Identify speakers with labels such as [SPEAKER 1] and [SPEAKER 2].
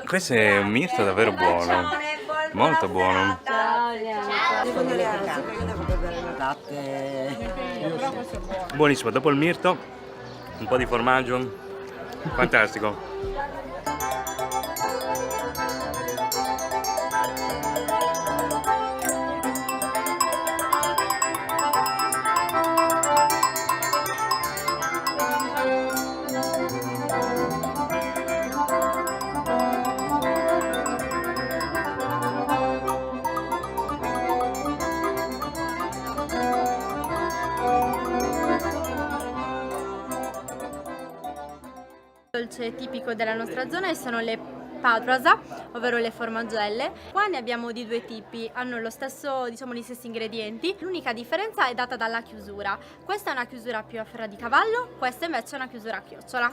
[SPEAKER 1] Questo è un mirto davvero buono, molto buono. Buonissimo, dopo il mirto, un po' di formaggio, fantastico.
[SPEAKER 2] Il dolce tipico della nostra zona sono le paprasa, ovvero le formaggelle. Qua ne abbiamo di due tipi, hanno lo stesso, diciamo, gli stessi ingredienti. L'unica differenza è data dalla chiusura. Questa è una chiusura più a ferra di cavallo, questa invece è una chiusura a chiocciola.